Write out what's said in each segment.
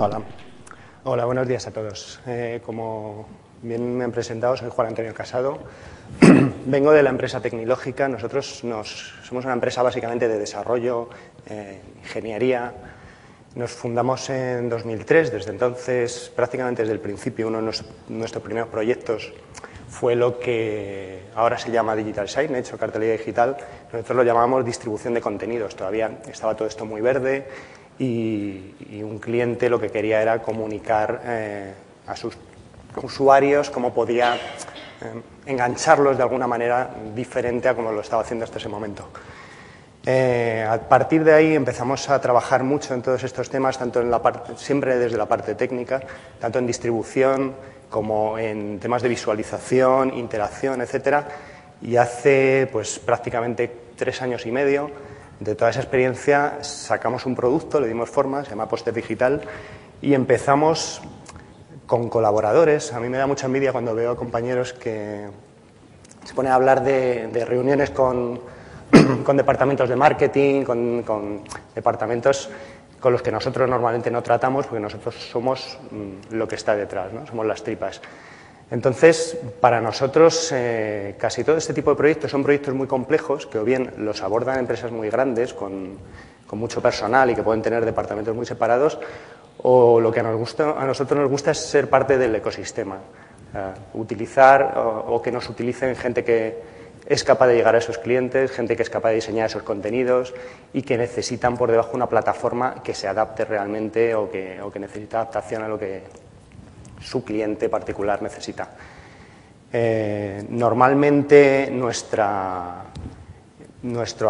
Hola. Hola, buenos días a todos. Como bien me han presentado, soy Juan Antonio Casado. Vengo de la empresa Tecnológica. Nosotros somos una empresa básicamente de desarrollo, ingeniería. Nos fundamos en 2003. Desde entonces, prácticamente desde el principio, uno de nuestros primeros proyectos fue lo que ahora se llama Digital Signage o cartelería digital. Nosotros lo llamábamos distribución de contenidos. Todavía estaba todo esto muy verde y un cliente lo que quería era comunicar a sus usuarios cómo podía engancharlos de alguna manera diferente a como lo estaba haciendo hasta ese momento. A partir de ahí empezamos a trabajar mucho en todos estos temas, tanto en siempre desde la parte técnica, tanto en distribución como en temas de visualización, interacción, etcétera. Y hace pues prácticamente 3 años y medio de toda esa experiencia sacamos un producto, le dimos forma, se llama Póster Digital, y empezamos con colaboradores. A mí me da mucha envidia cuando veo a compañeros que se ponen a hablar de reuniones con departamentos de marketing, con departamentos con los que nosotros normalmente no tratamos, porque nosotros somos lo que está detrás, ¿no? Somos las tripas. Entonces, para nosotros, casi todo este tipo de proyectos son proyectos muy complejos, que o bien los abordan empresas muy grandes, con mucho personal y que pueden tener departamentos muy separados, o lo que a nosotros nos gusta es ser parte del ecosistema, utilizar o que nos utilicen gente que es capaz de llegar a esos clientes, gente que es capaz de diseñar esos contenidos y que necesitan por debajo una plataforma que se adapte realmente o que necesita adaptación a lo que su cliente particular necesita. Normalmente nuestro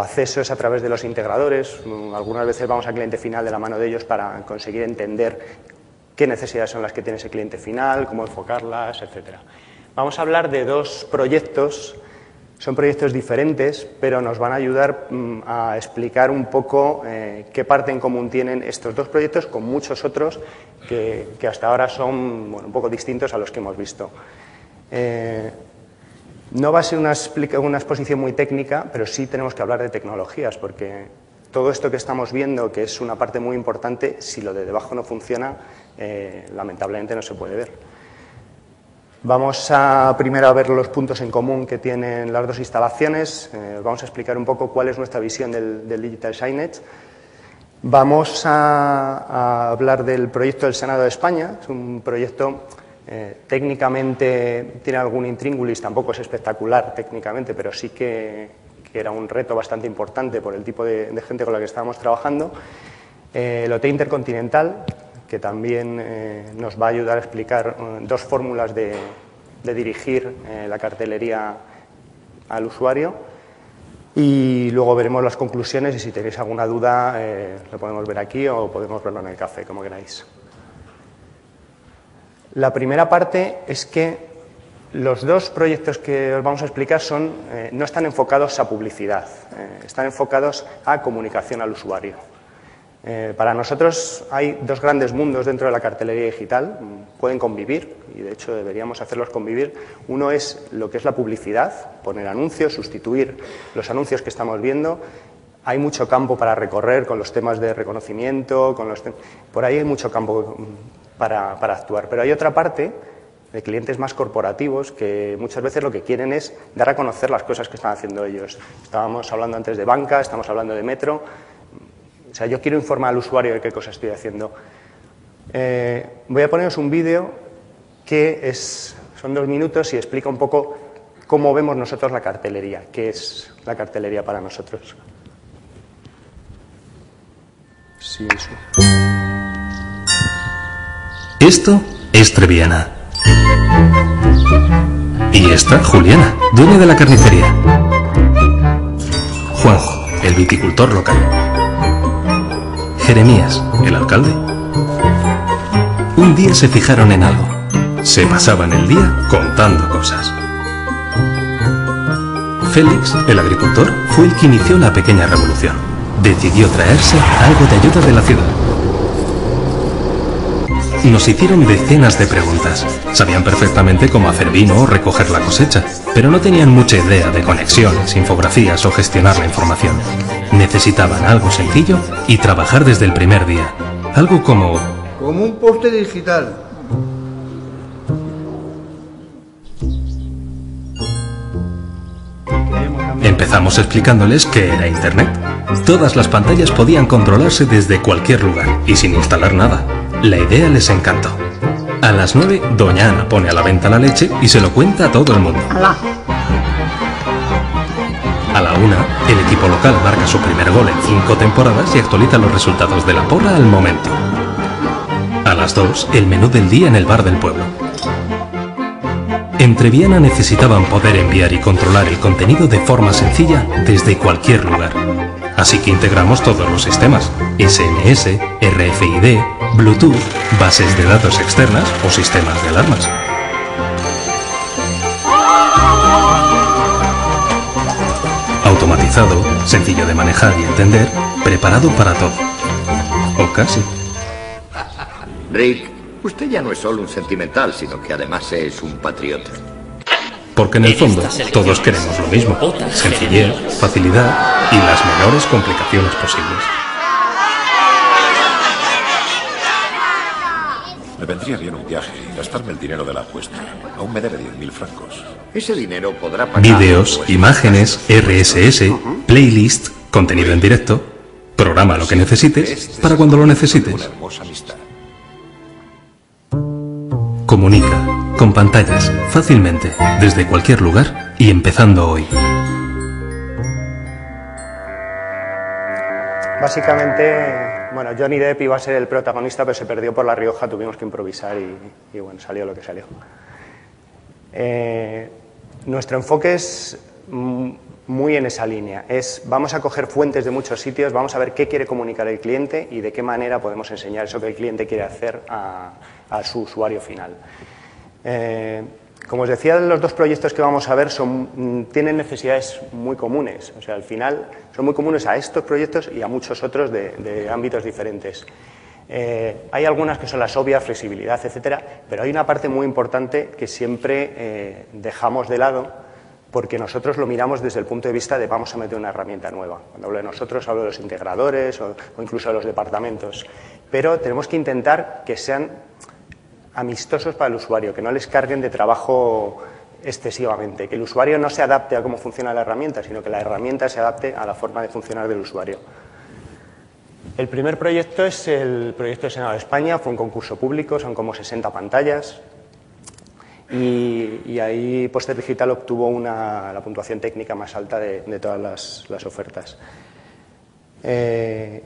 acceso es a través de los integradores. Algunas veces vamos al cliente final de la mano de ellos para conseguir entender qué necesidades son las que tiene ese cliente final, cómo enfocarlas, etc. Vamos a hablar de 2 proyectos. Son proyectos diferentes, pero nos van a ayudar a explicar un poco qué parte en común tienen estos 2 proyectos con muchos otros que hasta ahora son un poco distintos a los que hemos visto. No va a ser una exposición muy técnica, pero sí tenemos que hablar de tecnologías, porque todo esto que estamos viendo, que es una parte muy importante, si lo de debajo no funciona, lamentablemente no se puede ver. Vamos primero a ver los puntos en común que tienen las 2 instalaciones. Vamos a explicar un poco cuál es nuestra visión del Digital Signage. Vamos a hablar del proyecto del Senado de España. Es un proyecto técnicamente, tiene algún intríngulis, tampoco es espectacular técnicamente, pero sí que era un reto bastante importante por el tipo de gente con la que estábamos trabajando. El Hotel Intercontinental, que también nos va a ayudar a explicar 2 fórmulas de dirigir la cartelería al usuario. Y luego veremos las conclusiones y si tenéis alguna duda lo podemos ver aquí o podemos verlo en el café, como queráis. La primera parte es que los 2 proyectos que os vamos a explicar no están enfocados a publicidad, están enfocados a comunicación al usuario. Para nosotros hay 2 grandes mundos dentro de la cartelería digital, pueden convivir y de hecho deberíamos hacerlos convivir. Uno es lo que es la publicidad, poner anuncios, sustituir los anuncios que estamos viendo. Hay mucho campo para recorrer con los temas de reconocimiento, por ahí hay mucho campo para actuar. Pero hay otra parte de clientes más corporativos que muchas veces lo que quieren es dar a conocer las cosas que están haciendo ellos. Estábamos hablando antes de banca, estamos hablando de metro. O sea, yo quiero informar al usuario de qué cosa estoy haciendo. Voy a poneros un vídeo que son 2 minutos y explica un poco cómo vemos nosotros la cartelería, qué es la cartelería para nosotros. Sí, eso. Esto es Treviana. Y esta, Juliana, dueña de la carnicería. Juanjo, el viticultor local. Jeremías, el alcalde. Un día se fijaron en algo. Se pasaban el día contando cosas. Félix, el agricultor, fue el que inició la pequeña revolución. Decidió traerse algo de ayuda de la ciudad. Nos hicieron decenas de preguntas. Sabían perfectamente cómo hacer vino o recoger la cosecha, pero no tenían mucha idea de conexiones, infografías o gestionar la información. Necesitaban algo sencillo y trabajar desde el primer día. Algo como como un poste digital. Empezamos explicándoles qué era Internet. Todas las pantallas podían controlarse desde cualquier lugar y sin instalar nada. La idea les encantó. A las 9, doña Ana pone a la venta la leche y se lo cuenta a todo el mundo. A la 1, el equipo local marca su primer gol en 5 temporadas y actualiza los resultados de la porra al momento. A las 2, el menú del día en el bar del pueblo. En Treviana necesitaban poder enviar y controlar el contenido de forma sencilla desde cualquier lugar. Así que integramos todos los sistemas: SMS, RFID, Bluetooth, bases de datos externas o sistemas de alarmas. Automatizado, sencillo de manejar y entender, preparado para todo. O casi. Rick, usted ya no es solo un sentimental, sino que además es un patriota. Porque en el fondo todos queremos lo mismo: sencillez, facilidad y las menores complicaciones posibles. Me vendría bien un viaje y gastarme el dinero de la apuesta. Aún me debe 10.000 francos. Ese dinero podrá pagar... Vídeos, imágenes, RSS, playlist, contenido en directo. Programa lo que necesites para cuando lo necesites. Una hermosa amistad. Comunica, con pantallas, fácilmente, desde cualquier lugar y empezando hoy. Básicamente, bueno, Johnny Depp iba a ser el protagonista, pero se perdió por La Rioja, tuvimos que improvisar y bueno, salió lo que salió. Nuestro enfoque es muy en esa línea. Vamos a coger fuentes de muchos sitios, vamos a ver qué quiere comunicar el cliente y de qué manera podemos enseñar eso que el cliente quiere hacer a su usuario final. Como os decía, los dos proyectos que vamos a ver tienen necesidades muy comunes. O sea, al final son muy comunes a estos proyectos y a muchos otros de ámbitos diferentes. Hay algunas que son las obvias, flexibilidad, etcétera, pero hay una parte muy importante que siempre dejamos de lado porque nosotros lo miramos desde el punto de vista de vamos a meter una herramienta nueva. Cuando hablo de nosotros, hablo de los integradores o incluso de los departamentos. Pero tenemos que intentar que sean amistosos para el usuario, que no les carguen de trabajo excesivamente, que el usuario no se adapte a cómo funciona la herramienta, sino que la herramienta se adapte a la forma de funcionar del usuario. El primer proyecto es el proyecto de Senado de España, fue un concurso público, son como 60 pantallas y ahí Poster Digital obtuvo la puntuación técnica más alta de todas las ofertas. El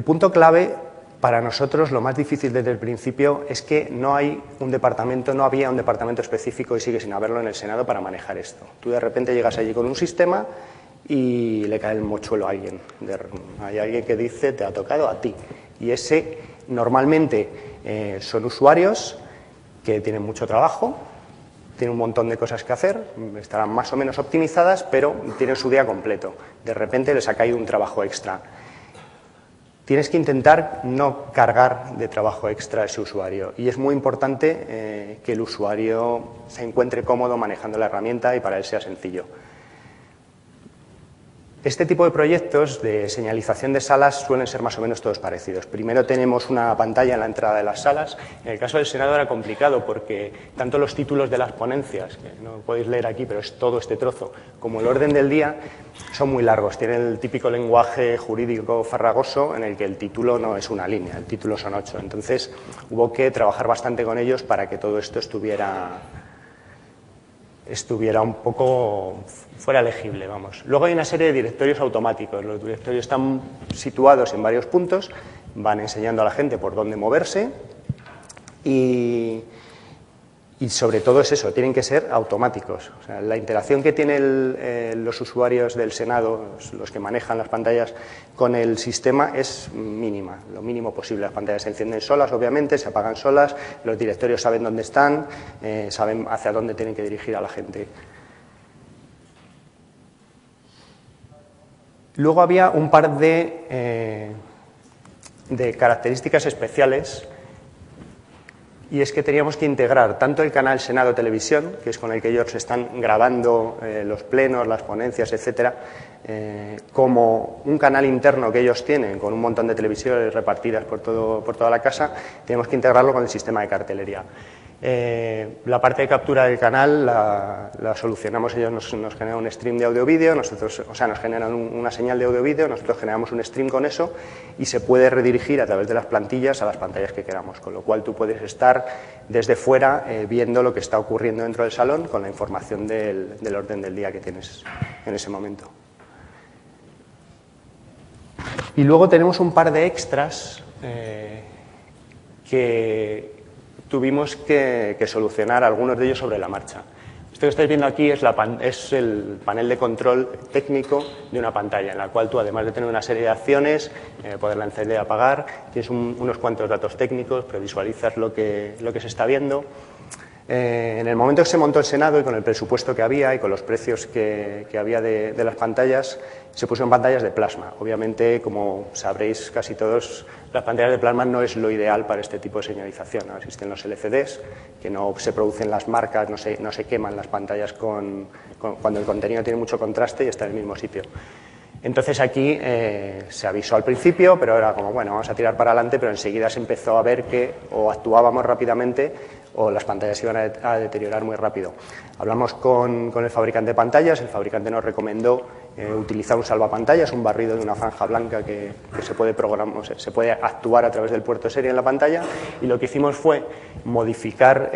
punto clave para nosotros, lo más difícil desde el principio, es que no había un departamento específico y sigue sin haberlo en el Senado para manejar esto. Tú de repente llegas allí con un sistema y le cae el mochuelo a alguien. Hay alguien que dice, te ha tocado a ti. Y ese, normalmente, son usuarios que tienen mucho trabajo, tienen un montón de cosas que hacer, estarán más o menos optimizadas, pero tienen su día completo. De repente les ha caído un trabajo extra. Tienes que intentar no cargar de trabajo extra a ese usuario y es muy importante que el usuario se encuentre cómodo manejando la herramienta y para él sea sencillo. Este tipo de proyectos de señalización de salas suelen ser más o menos todos parecidos. Primero tenemos una pantalla en la entrada de las salas. En el caso del Senado era complicado porque tanto los títulos de las ponencias, que no podéis leer aquí, pero es todo este trozo, como el orden del día, son muy largos. Tienen el típico lenguaje jurídico farragoso en el que el título no es una línea, el título son 8. Entonces hubo que trabajar bastante con ellos para que todo esto estuviera un poco fuera legible, vamos. Luego hay una serie de directorios automáticos. Los directorios están situados en varios puntos, van enseñando a la gente por dónde moverse y sobre todo es eso, tienen que ser automáticos. O sea, la interacción que tienen los usuarios del Senado, los que manejan las pantallas con el sistema es mínima, lo mínimo posible. Las pantallas se encienden solas, obviamente, se apagan solas, los directorios saben dónde están, saben hacia dónde tienen que dirigir a la gente. Luego había un par de características especiales y es que teníamos que integrar tanto el canal Senado Televisión, que es con el que ellos están grabando los plenos, las ponencias, etcétera, como un canal interno que ellos tienen con un montón de televisiones repartidas por toda la casa, tenemos que integrarlo con el sistema de cartelería. La parte de captura del canal la solucionamos, ellos nos generan un stream de audio-vídeo, nos generan una señal de audio-vídeo, nosotros generamos un stream con eso y se puede redirigir a través de las plantillas a las pantallas que queramos, con lo cual tú puedes estar desde fuera viendo lo que está ocurriendo dentro del salón con la información del orden del día que tienes en ese momento. Y luego tenemos un par de extras que tuvimos que solucionar, algunos de ellos sobre la marcha. Esto que estáis viendo aquí es el panel de control técnico de una pantalla, en la cual tú, además de tener una serie de acciones, poderla encender y apagar, tienes unos cuantos datos técnicos, previsualizas lo que se está viendo. En el momento que se montó el Senado y con el presupuesto que había y con los precios que había de las pantallas, se pusieron pantallas de plasma. Obviamente, como sabréis casi todos, las pantallas de plasma no es lo ideal para este tipo de señalización, ¿no? Existen los LCDs, que no se producen las marcas, no se queman las pantallas cuando el contenido tiene mucho contraste y está en el mismo sitio. Entonces aquí se avisó al principio, pero era como, bueno, vamos a tirar para adelante, pero enseguida se empezó a ver que o actuábamos rápidamente o las pantallas se iban a deteriorar muy rápido. Hablamos con el fabricante de pantallas, el fabricante nos recomendó utilizar un salvapantallas, un barrido de una franja blanca que se puede programar, se puede actuar a través del puerto serie en la pantalla, y lo que hicimos fue modificar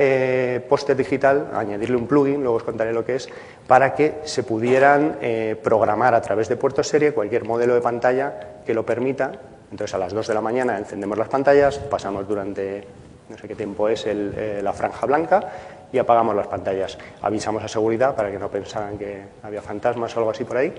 póster digital, añadirle un plugin, luego os contaré lo que es, para que se pudieran programar a través de puerto serie cualquier modelo de pantalla que lo permita. Entonces a las 2 de la mañana encendemos las pantallas, pasamos durante no sé qué tiempo es la franja blanca y apagamos las pantallas. Avisamos a seguridad para que no pensaran que había fantasmas o algo así por ahí.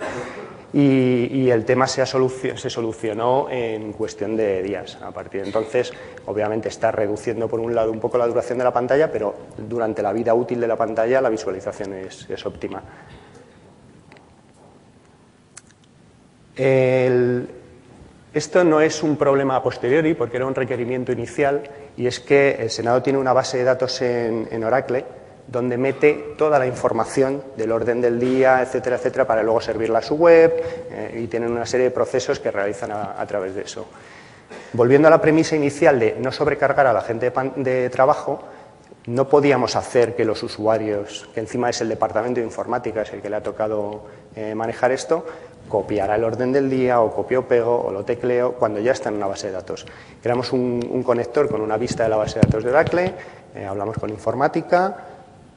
Y el tema se solucionó en cuestión de días. A partir de entonces, obviamente está reduciendo por un lado un poco la duración de la pantalla, pero durante la vida útil de la pantalla la visualización es óptima. Esto no es un problema a posteriori, porque era un requerimiento inicial, y es que el Senado tiene una base de datos en Oracle donde mete toda la información del orden del día, etcétera, etcétera, para luego servirla a su web, y tienen una serie de procesos que realizan a través de eso. Volviendo a la premisa inicial de no sobrecargar a la gente de trabajo, no podíamos hacer que los usuarios, que encima es el departamento de informática, es el que le ha tocado manejar esto, copiara el orden del día o copio o pego o lo tecleo cuando ya está en una base de datos. Creamos un conector con una vista de la base de datos de Oracle, hablamos con informática,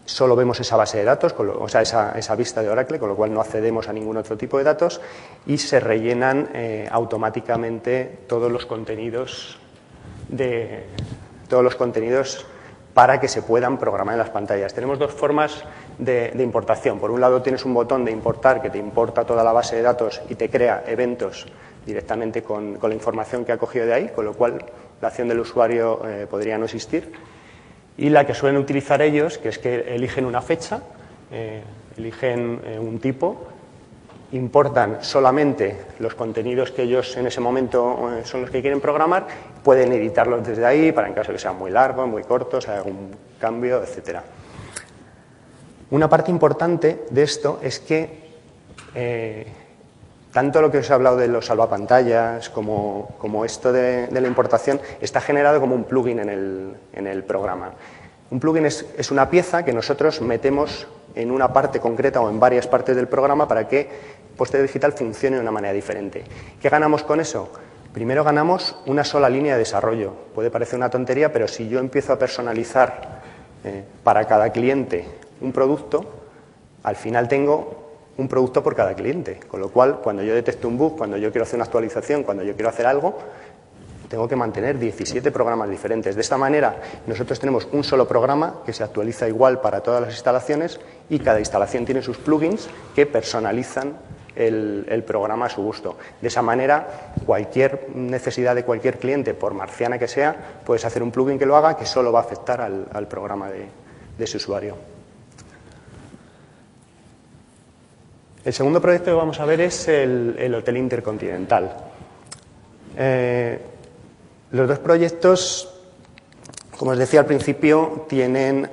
solo vemos esa base de datos, o sea, esa vista de Oracle, con lo cual no accedemos a ningún otro tipo de datos, y se rellenan automáticamente todos los contenidos para que se puedan programar en las pantallas. Tenemos dos formas de importación. Por un lado tienes un botón de importar que te importa toda la base de datos y te crea eventos directamente con la información que ha cogido de ahí, con lo cual la acción del usuario podría no existir. Y la que suelen utilizar ellos, que es que eligen una fecha, eligen un tipo, importan solamente los contenidos que ellos en ese momento son los que quieren programar, pueden editarlos desde ahí para en caso de que sean muy largos, muy cortos, haya algún cambio, etcétera. Una parte importante de esto es que tanto lo que os he hablado de los salvapantallas como esto de la importación está generado como un plugin en el programa. Un plugin es una pieza que nosotros metemos en una parte concreta o en varias partes del programa para que Póster Digital funcione de una manera diferente. ¿Qué ganamos con eso? Primero ganamos una sola línea de desarrollo. Puede parecer una tontería, pero si yo empiezo a personalizar para cada cliente un producto, al final tengo un producto por cada cliente. Con lo cual, cuando yo detecto un bug, cuando yo quiero hacer una actualización, cuando yo quiero hacer algo, tengo que mantener 17 programas diferentes. De esta manera, nosotros tenemos un solo programa que se actualiza igual para todas las instalaciones y cada instalación tiene sus plugins que personalizan el programa a su gusto. De esa manera, cualquier necesidad de cualquier cliente, por marciana que sea, puedes hacer un plugin que lo haga, que solo va a afectar al programa de ese usuario. El segundo proyecto que vamos a ver es el Hotel Intercontinental. Los dos proyectos Como os decía al principio, tienen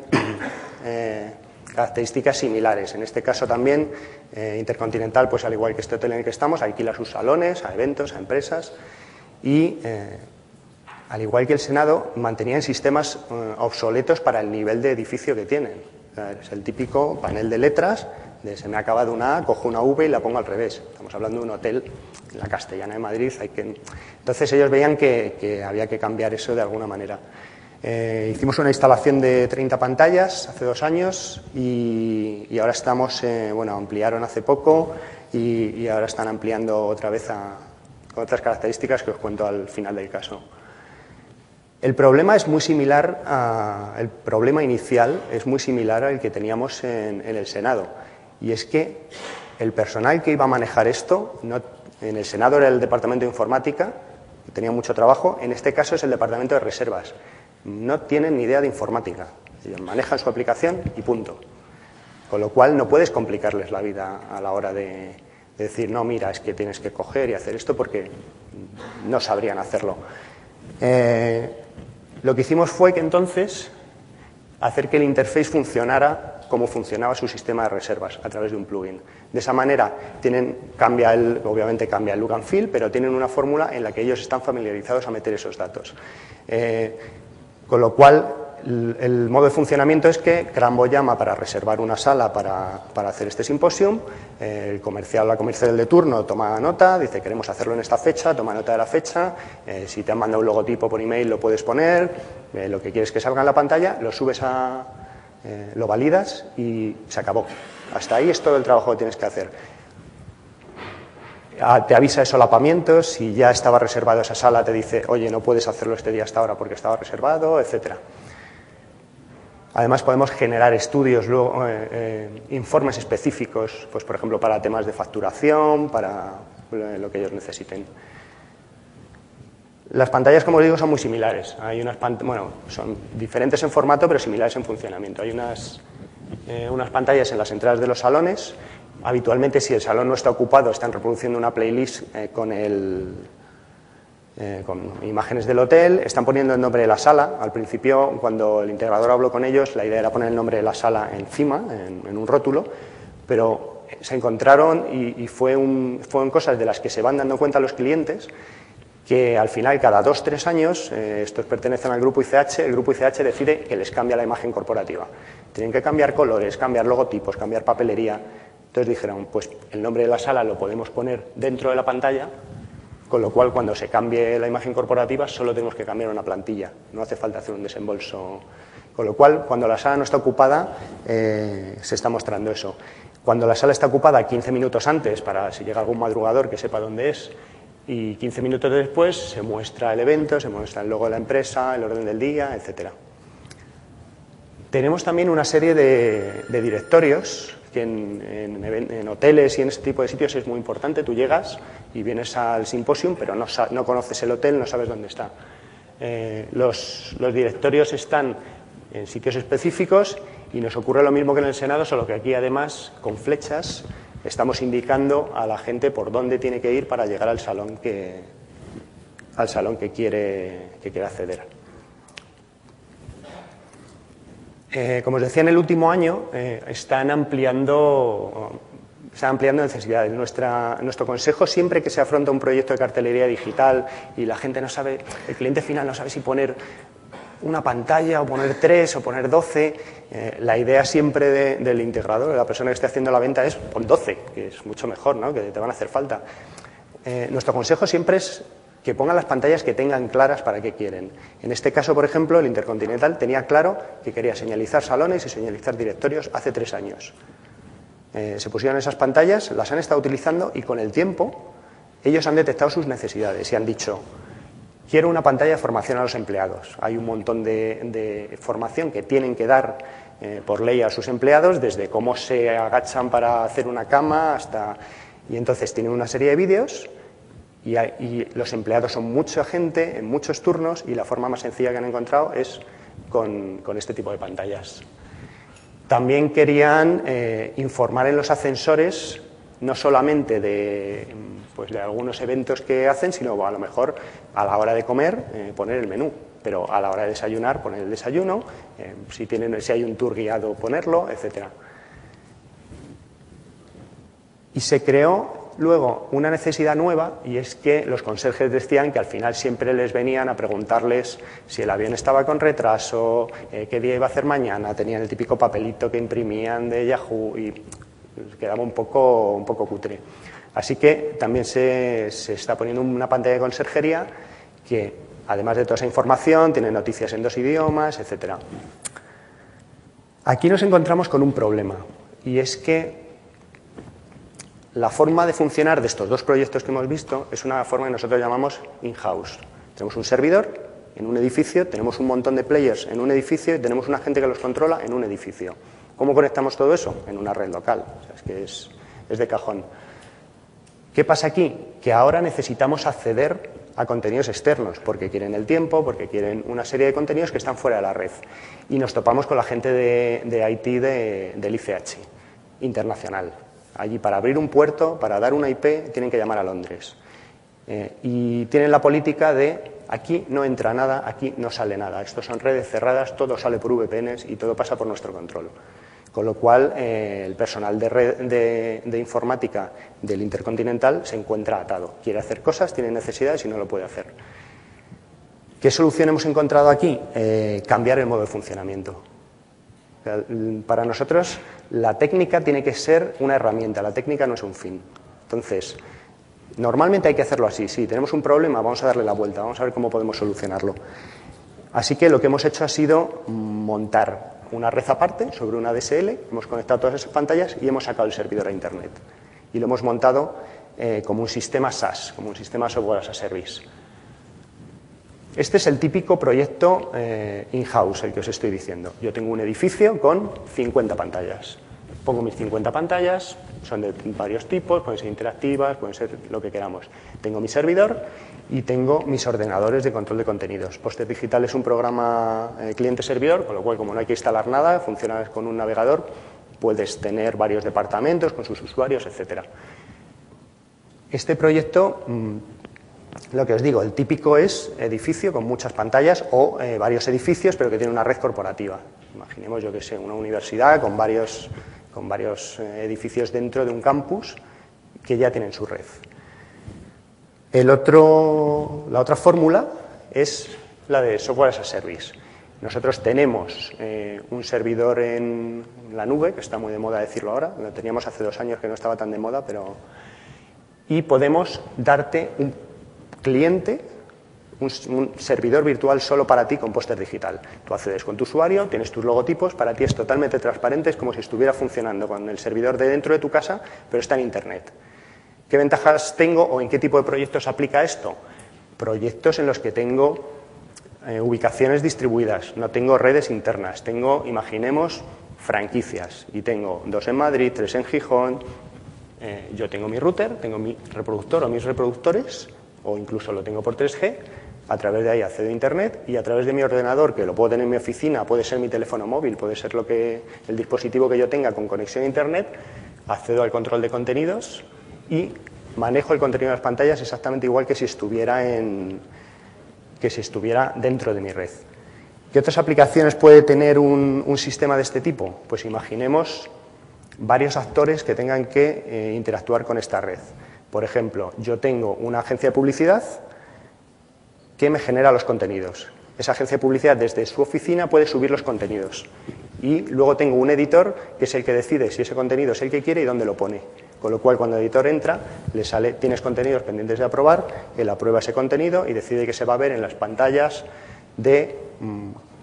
características similares. En este caso también, Intercontinental, pues al igual que este hotel en el que estamos, alquila sus salones a eventos, a empresas y, al igual que el Senado, mantenían sistemas obsoletos para el nivel de edificio que tienen. O sea, es el típico panel de letras de se me ha acabado una A, cojo una V y la pongo al revés. Estamos hablando de un hotel en la Castellana de Madrid. Entonces ellos veían que había que cambiar eso de alguna manera. Hicimos una instalación de 30 pantallas hace 2 años y ahora estamos, ampliaron hace poco y ahora están ampliando otra vez con otras características que os cuento al final del caso. El problema es muy similar el problema inicial es muy similar al que teníamos en el Senado, y es que el personal que iba a manejar esto, en el Senado era el Departamento de Informática, que tenía mucho trabajo, en este caso es el Departamento de Reservas. No tienen ni idea de informática, ellos manejan su aplicación y punto. Con lo cual no puedes complicarles la vida a la hora de decir, no, mira, es que tienes que coger y hacer esto porque no sabrían hacerlo. Lo que hicimos fue que entonces hacer que el interface funcionara como funcionaba su sistema de reservas a través de un plugin. De esa manera obviamente cambia el look and feel, pero tienen una fórmula en la que ellos están familiarizados a meter esos datos. Con lo cual, el modo de funcionamiento es que Crambo llama para reservar una sala para hacer este simposium, la comercial de turno toma nota, dice queremos hacerlo en esta fecha, toma nota de la fecha, si te han mandado un logotipo por email lo puedes poner, lo que quieres que salga en la pantalla, lo subes lo validas y se acabó. Hasta ahí es todo el trabajo que tienes que hacer. Te avisa de solapamientos, si ya estaba reservado esa sala te dice, oye, no puedes hacerlo este día hasta ahora porque estaba reservado, etcétera. Además podemos generar estudios, luego informes específicos, pues por ejemplo para temas de facturación, para lo que ellos necesiten. Las pantallas, como os digo, son muy similares. Son diferentes en formato, pero similares en funcionamiento. Hay unas pantallas en las entradas de los salones. Habitualmente, si el salón no está ocupado, están reproduciendo una playlist con imágenes del hotel, están poniendo el nombre de la sala. Al principio, cuando el integrador habló con ellos, la idea era poner el nombre de la sala encima, en un rótulo, pero se encontraron y fueron cosas de las que se van dando cuenta los clientes, que al final, cada 2 o 3 años, estos pertenecen al grupo ICH, el grupo ICH decide que les cambia la imagen corporativa. Tienen que cambiar colores, cambiar logotipos, cambiar papelería. Entonces dijeron, pues el nombre de la sala lo podemos poner dentro de la pantalla, con lo cual cuando se cambie la imagen corporativa solo tenemos que cambiar una plantilla, no hace falta hacer un desembolso. Con lo cual, cuando la sala no está ocupada, se está mostrando eso. Cuando la sala está ocupada 15 minutos antes, para si llega algún madrugador que sepa dónde es, y 15 minutos después se muestra el evento, se muestra el logo de la empresa, el orden del día, etcétera. Tenemos también una serie de directorios que en hoteles y en este tipo de sitios es muy importante. Tú llegas y vienes al simposium, pero no conoces el hotel, no sabes dónde está. Los directorios están en sitios específicos y nos ocurre lo mismo que en el Senado, solo que aquí además con flechas estamos indicando a la gente por dónde tiene que ir para llegar al salón que quiere acceder. Como os decía, en el último año están ampliando necesidades. Nuestro consejo, siempre que se afronta un proyecto de cartelería digital y la gente no sabe, el cliente final no sabe si poner una pantalla o poner 3 o poner 12, la idea siempre del integrador, de la persona que esté haciendo la venta, es pon 12, que es mucho mejor, ¿no? Que te van a hacer falta. Nuestro consejo siempre es que pongan las pantallas que tengan claras para qué quieren. En este caso, por ejemplo, el Intercontinental tenía claro que quería señalizar salones y señalizar directorios hace 3 años. Se pusieron esas pantallas, las han estado utilizando y con el tiempo ellos han detectado sus necesidades y han dicho, quiero una pantalla de formación a los empleados. Hay un montón de formación que tienen que dar por ley a sus empleados, desde cómo se agachan para hacer una cama hasta... Y entonces tienen una serie de vídeos y los empleados son mucha gente, en muchos turnos, y la forma más sencilla que han encontrado es con este tipo de pantallas. También querían informar en los ascensores, no solamente de algunos eventos que hacen, sino a lo mejor a la hora de comer poner el menú. pero a la hora de desayunar, poner el desayuno, si hay un tour guiado, ponerlo, etc. Y se creó luego una necesidad nueva, y es que los conserjes decían que al final siempre les venían a preguntarles si el avión estaba con retraso, qué día iba a hacer mañana, tenían el típico papelito que imprimían de Yahoo y quedaba un poco cutre. Así que también se está poniendo una pantalla de conserjería que, además de toda esa información, tiene noticias en 2 idiomas, etc. Aquí nos encontramos con un problema, y es que la forma de funcionar de estos 2 proyectos que hemos visto es una forma que nosotros llamamos in-house. Tenemos un servidor en un edificio, tenemos un montón de players en un edificio y tenemos una gente que los controla en un edificio. ¿Cómo conectamos todo eso? En una red local. O sea, es que es de cajón. ¿Qué pasa aquí? Que ahora necesitamos acceder a contenidos externos, porque quieren el tiempo, porque quieren una serie de contenidos que están fuera de la red. Y nos topamos con la gente de IT del ICH, internacional. Allí, para abrir un puerto, para dar una IP, tienen que llamar a Londres. Y tienen la política de aquí no entra nada, aquí no sale nada. Estos son redes cerradas, todo sale por VPNs y todo pasa por nuestro control. Con lo cual, el personal de informática del Intercontinental se encuentra atado. Quiere hacer cosas, tiene necesidades y no lo puede hacer. ¿Qué solución hemos encontrado aquí? Cambiar el modo de funcionamiento. Para nosotros, la técnica tiene que ser una herramienta, la técnica no es un fin. Entonces, normalmente hay que hacerlo así. Si tenemos un problema, vamos a darle la vuelta, vamos a ver cómo podemos solucionarlo. Así que lo que hemos hecho ha sido montar una red aparte sobre una DSL, hemos conectado todas esas pantallas y hemos sacado el servidor a Internet. Y lo hemos montado como un sistema SaaS, como un sistema Software as a Service. Este es el típico proyecto in-house, el que os estoy diciendo. Yo tengo un edificio con 50 pantallas. Pongo mis 50 pantallas, son de varios tipos, pueden ser interactivas, pueden ser lo que queramos. Tengo mi servidor y tengo mis ordenadores de control de contenidos. Poster Digital es un programa cliente-servidor, con lo cual, como no hay que instalar nada, funciona con un navegador, puedes tener varios departamentos con sus usuarios, etc. Este proyecto, lo que os digo, el típico es edificio con muchas pantallas o varios edificios, pero que tiene una red corporativa. Imaginemos, yo que sé, una universidad con varios edificios dentro de un campus que ya tienen su red. La otra fórmula es la de Software as a Service. Nosotros tenemos un servidor en la nube, que está muy de moda decirlo ahora, lo teníamos hace 2 años que no estaba tan de moda, y podemos darte un cliente, un servidor virtual solo para ti con Poster Digital. Tú accedes con tu usuario, tienes tus logotipos, para ti es totalmente transparente, es como si estuviera funcionando con el servidor de dentro de tu casa, pero está en Internet. ¿Qué ventajas tengo o en qué tipo de proyectos aplica esto? Proyectos en los que tengo ubicaciones distribuidas, no tengo redes internas, tengo, imaginemos, franquicias, y tengo 2 en Madrid, 3 en Gijón. Yo tengo mi router, tengo mi reproductor o mis reproductores, o incluso lo tengo por 3G, a través de ahí accedo a Internet y a través de mi ordenador, que lo puedo tener en mi oficina, puede ser mi teléfono móvil, puede ser el dispositivo que yo tenga con conexión a Internet, accedo al control de contenidos y manejo el contenido de las pantallas exactamente igual que si estuviera dentro de mi red. ¿Qué otras aplicaciones puede tener un sistema de este tipo? Pues imaginemos varios actores que tengan que interactuar con esta red. Por ejemplo, yo tengo una agencia de publicidad que me genera los contenidos. Esa agencia de publicidad desde su oficina puede subir los contenidos. Y luego tengo un editor que es el que decide si ese contenido es el que quiere y dónde lo pone. Con lo cual, cuando el editor entra, le sale, tienes contenidos pendientes de aprobar, él aprueba ese contenido y decide que se va a ver en las pantallas de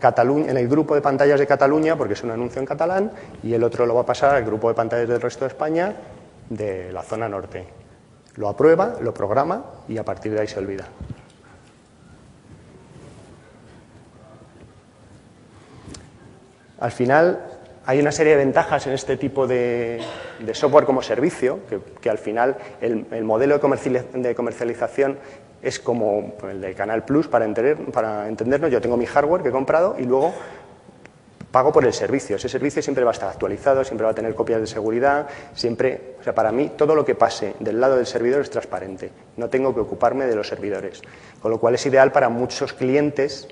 Cataluña, en el grupo de pantallas de Cataluña, porque es un anuncio en catalán, y el otro lo va a pasar al grupo de pantallas del resto de España, de la zona norte. Lo aprueba, lo programa y a partir de ahí se olvida. Al final, hay una serie de ventajas en este tipo de software como servicio, que al final el modelo de comercialización es como el de Canal Plus, para entendernos. Yo tengo mi hardware que he comprado y luego pago por el servicio. Ese servicio siempre va a estar actualizado, siempre va a tener copias de seguridad, siempre, o sea, para mí todo lo que pase del lado del servidor es transparente. No tengo que ocuparme de los servidores. Con lo cual es ideal para muchos clientes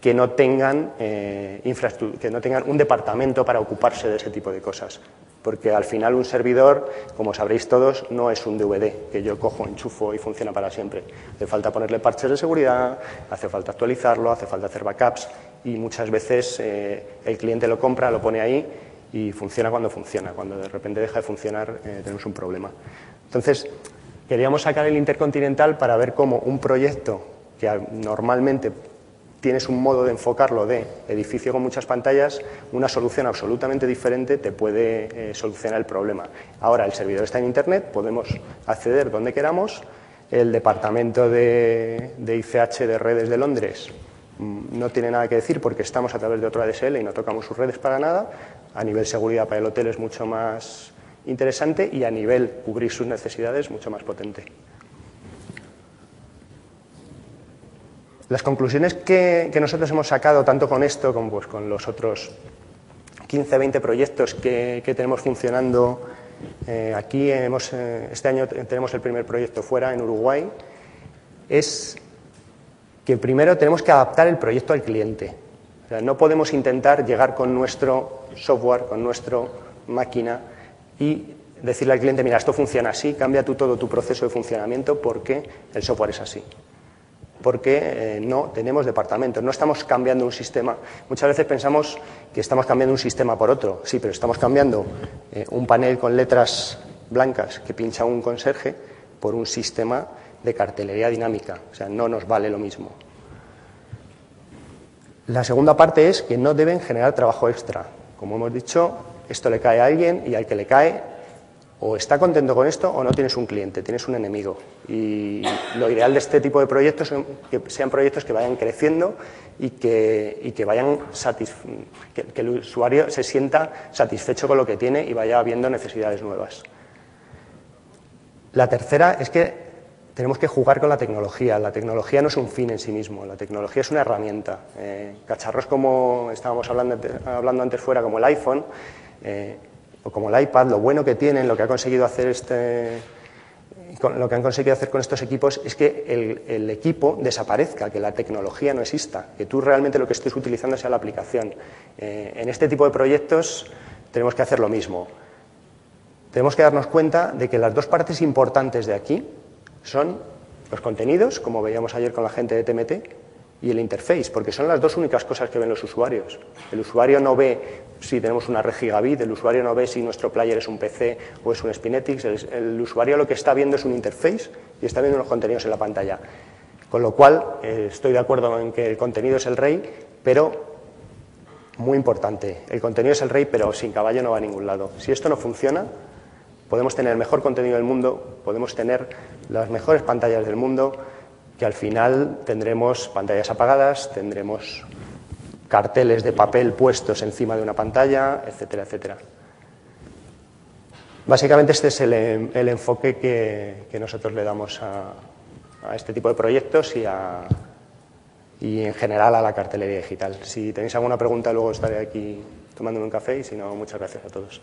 que no tengan que no tengan un departamento para ocuparse de ese tipo de cosas. Porque al final un servidor, como sabréis todos, no es un DVD que yo cojo, enchufo y funciona para siempre. Hace falta ponerle parches de seguridad, hace falta actualizarlo, hace falta hacer backups y muchas veces el cliente lo compra, lo pone ahí y funciona cuando funciona. Cuando de repente deja de funcionar tenemos un problema. Entonces, queríamos sacar el Intercontinental para ver cómo un proyecto que normalmente tienes un modo de enfocarlo de edificio con muchas pantallas, una solución absolutamente diferente te puede solucionar el problema. Ahora el servidor está en Internet, podemos acceder donde queramos, el departamento de ICH de redes de Londres no tiene nada que decir porque estamos a través de otro ADSL y no tocamos sus redes para nada, a nivel seguridad para el hotel es mucho más interesante y a nivel cubrir sus necesidades mucho más potente. Las conclusiones que nosotros hemos sacado, tanto con esto como pues, con los otros 15, 20 proyectos que tenemos funcionando, aquí este año tenemos el primer proyecto fuera, en Uruguay, es que primero tenemos que adaptar el proyecto al cliente. O sea, no podemos intentar llegar con nuestro software, con nuestra máquina y decirle al cliente, mira, esto funciona así, cambia tú todo tu proceso de funcionamiento porque el software es así. Porque no tenemos departamentos, no estamos cambiando un sistema. Muchas veces pensamos que estamos cambiando un sistema por otro. Sí, pero estamos cambiando un panel con letras blancas que pincha un conserje por un sistema de cartelería dinámica. O sea, no nos vale lo mismo. La segunda parte es que no deben generar trabajo extra. Como hemos dicho, esto le cae a alguien y al que le cae o está contento con esto o no tienes un cliente, tienes un enemigo. Y lo ideal de este tipo de proyectos es que sean proyectos que vayan creciendo y que vayan que el usuario se sienta satisfecho con lo que tiene y vaya viendo necesidades nuevas. La tercera es que tenemos que jugar con la tecnología. La tecnología no es un fin en sí mismo, la tecnología es una herramienta. Cacharros como estábamos hablando antes fuera, como el iPhone, o como el iPad, lo bueno que tienen, lo que ha conseguido hacer lo que han conseguido hacer con estos equipos es que el equipo desaparezca, que la tecnología no exista, que tú realmente lo que estés utilizando sea la aplicación. En este tipo de proyectos tenemos que hacer lo mismo. Tenemos que darnos cuenta de que las dos partes importantes de aquí son los contenidos, como veíamos ayer con la gente de TMT, y el interface, porque son las dos únicas cosas que ven los usuarios. El usuario no ve si tenemos una red gigabit, el usuario no ve si nuestro player es un PC o es un Spinetics, el usuario lo que está viendo es un interface y está viendo unos contenidos en la pantalla. Con lo cual, estoy de acuerdo en que el contenido es el rey, pero, muy importante, el contenido es el rey, pero sin caballo no va a ningún lado. Si esto no funciona, podemos tener el mejor contenido del mundo, podemos tener las mejores pantallas del mundo, que al final tendremos pantallas apagadas, tendremos carteles de papel puestos encima de una pantalla, etcétera, etcétera. Básicamente este es el enfoque que nosotros le damos a este tipo de proyectos y en general a la cartelería digital. Si tenéis alguna pregunta, luego estaré aquí tomándome un café y si no, muchas gracias a todos.